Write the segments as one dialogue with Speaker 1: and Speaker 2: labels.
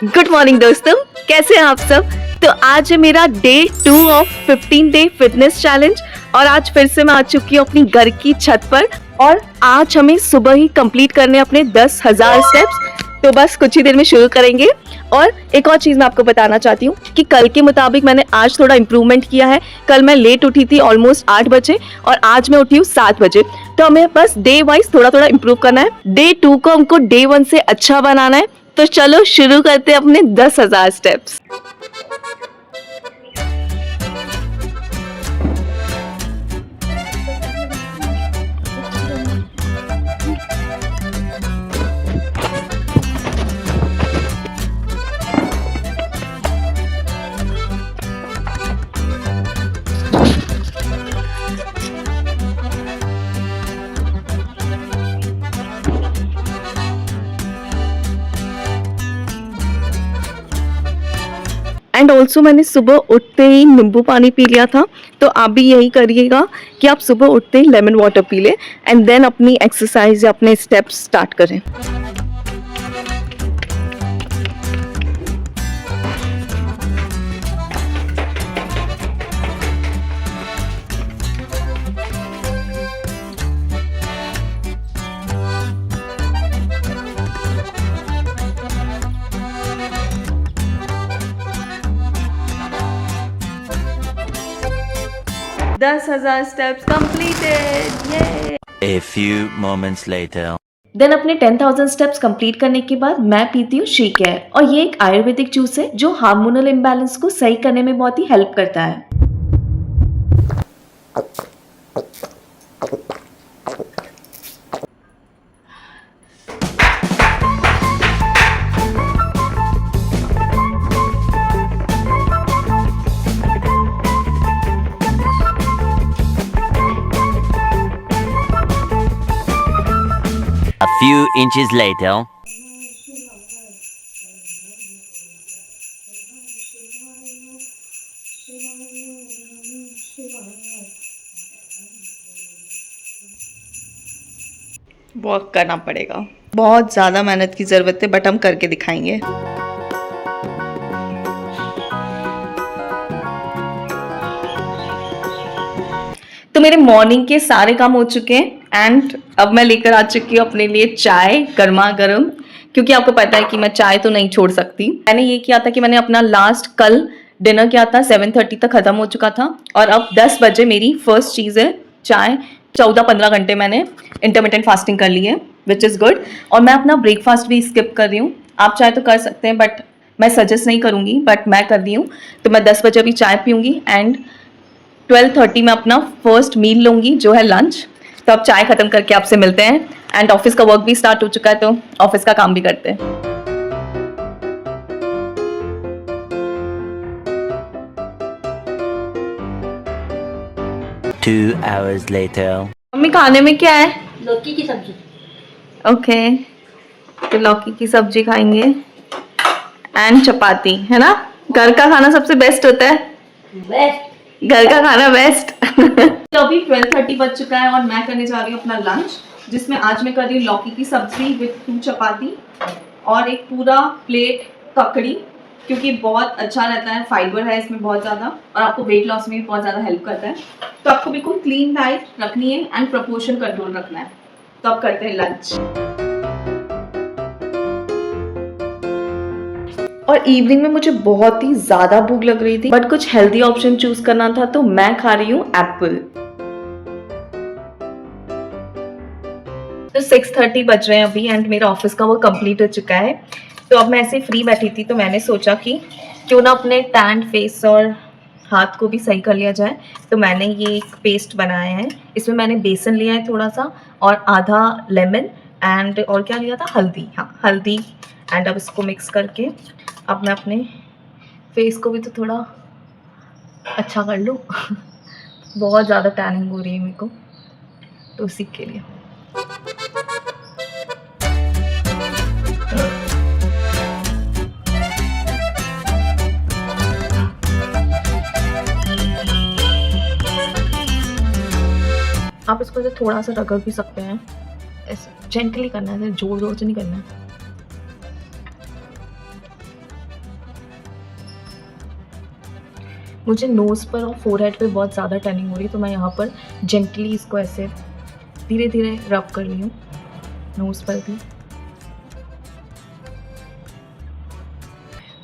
Speaker 1: Good morning दोस्तों, कैसे हैं आप सब। तो आज है मेरा day 2 of 15 day fitness challenge और आज फिर से मैं आ चुकी हूँ अपनी घर की छत पर और आज हमें सुबह ही कंप्लीट करने अपने 10,000 स्टेप्स। तो बस कुछ ही देर में शुरू करेंगे। और एक और चीज़ मैं आपको बताना चाहती हूँ कि कल के मुताबिक मैंने आज थोड़ा इम्प्रूवमेंट किया है। कल मैं लेट उठी थी ऑलमोस्ट 8 बजे और आज मैं उठी हूँ 7 बजे। तो हमें बस डे वाइज थोड़ा थोड़ा इम्प्रूव करना है। डे 2 को हमको डे 1 से अच्छा बनाना है। तो चलो शुरू करते हैं अपने 10,000 स्टेप्स। एंड ऑल्सो मैंने सुबह उठते ही नींबू पानी पी लिया था। तो आप भी यही करिएगा कि आप सुबह उठते ही लेमन वाटर पी लें एंड देन अपनी एक्सरसाइज या अपने स्टेप्स स्टार्ट करें। दस 10,000 स्टेप्स कंप्लीटेड, ये।
Speaker 2: A few moments later.
Speaker 1: Then अपने 10,000 स्टेप्स कंप्लीट करने के बाद मैं पीती हूँ शीकेयर और ये एक आयुर्वेदिक जूस है जो हार्मोनल इम्बैलेंस को सही करने में बहुत ही हेल्प करता है।
Speaker 2: A few inches later.
Speaker 1: Walk करना पड़ेगा, बहुत ज़्यादा मेहनत की ज़रूरत है बट हम करके दिखाएंगे। तो मेरे मॉर्निंग के सारे काम हो चुके हैं एंड अब मैं लेकर आ चुकी हूँ अपने लिए चाय गर्मा गर्म, क्योंकि आपको पता है कि मैं चाय तो नहीं छोड़ सकती। मैंने ये किया था कि मैंने अपना लास्ट कल डिनर किया था, 7:30 तक ख़त्म हो चुका था और अब 10 बजे मेरी फर्स्ट चीज़ है चाय। 14-15 घंटे मैंने इंटरमिटेंट फास्टिंग कर ली है विच इज़ गुड। और मैं अपना ब्रेकफास्ट भी स्किप कर रही हूँ। आप चाहे तो कर सकते हैं बट मैं सजेस्ट नहीं करूँगी, बट मैं कर रही हूँ। तो मैं 10 बजे अभी चाय पीऊँगी एंड 12:30 में अपना फर्स्ट मील लूँगी जो है लंच। तो अब चाय ख़त्म करके आपसे मिलते हैं एंड ऑफिस का वर्क भी स्टार्ट हो चुका है तो ऑफिस का काम भी करते हैं।
Speaker 2: Two hours later.
Speaker 1: मम्मी खाने में क्या है?
Speaker 3: लौकी की सब्जी।
Speaker 1: ओके, तो लौकी की सब्जी खाएंगे एंड चपाती, है ना। घर का खाना सबसे बेस्ट होता है,
Speaker 3: बेस्ट।
Speaker 1: घर का खाना बेस्ट। तो अभी 12:30 बज चुका है और मैं करने जा रही हूँ अपना लंच, जिसमें आज मैं कर रही हूँ लौकी की सब्जी विद 2 चपाती और एक पूरा प्लेट ककड़ी, क्योंकि बहुत अच्छा रहता है, फाइबर है इसमें बहुत ज़्यादा और आपको वेट लॉस में भी बहुत ज़्यादा हेल्प करता है। तो आपको बिल्कुल क्लीन डाइट रखनी है एंड प्रपोर्शन कंट्रोल रखना है। तो अब करते हैं लंच। और इवनिंग में मुझे बहुत ही ज़्यादा भूख लग रही थी बट कुछ हेल्दी ऑप्शन चूज करना था तो मैं खा रही हूँ एप्पल। तो 6:30 बज रहे हैं अभी एंड मेरा ऑफिस का वो कंप्लीट हो चुका है। तो अब मैं ऐसे फ्री बैठी थी तो मैंने सोचा कि क्यों ना अपने टैन फेस और हाथ को भी सही कर लिया जाए। तो मैंने ये एक पेस्ट बनाया है, इसमें मैंने बेसन लिया है थोड़ा सा और आधा लेमन एंड और क्या लिया था, हल्दी। हाँ, हल्दी। एंड अब इसको मिक्स करके अब मैं अपने फेस को भी तो थोड़ा अच्छा कर लूँ। बहुत ज़्यादा टैनिंग हो रही है मेरे को, तो उसी के लिए। आप इसको थोड़ा सा रगड़ भी सकते हैं, ऐसे जेंटली करना है, जोर जोर से नहीं करना है। मुझे नोज़ पर और फोरहेड पे बहुत ज़्यादा टैनिंग हो रही है, तो मैं यहाँ पर जेंटली इसको ऐसे धीरे धीरे रब कर रही हूँ नोज़ पर भी।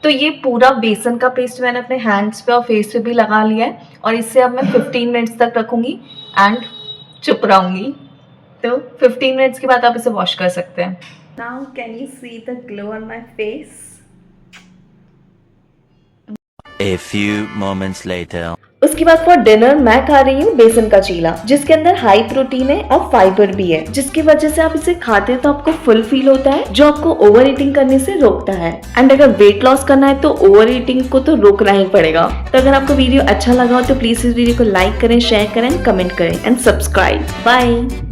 Speaker 1: तो ये पूरा बेसन का पेस्ट मैंने अपने हैंड्स पे और फेस पे भी लगा लिया है और इसे अब मैं 15 मिनट्स तक रखूँगी एंड चुप रहूँगी। तो 15 मिनट्स के बाद आप इसे वॉश कर सकते हैं। Now can you see the glow on my face?
Speaker 2: A few moments later.
Speaker 1: उसके बाद फॉर डिनर मैं खा रही हूँ बेसन का चीला, जिसके अंदर हाई प्रोटीन है और फाइबर भी है, जिसकी वजह से आप इसे खाते हैं तो आपको फुल फील होता है, जो आपको ओवर ईटिंग करने से रोकता है। एंड अगर वेट लॉस करना है तो ओवर ईटिंग को तो रोकना ही पड़ेगा। तो अगर आपको वीडियो अच्छा लगा हो तो प्लीज इस वीडियो को लाइक करें, शेयर करें, कमेंट करें एंड सब्सक्राइब। बाय।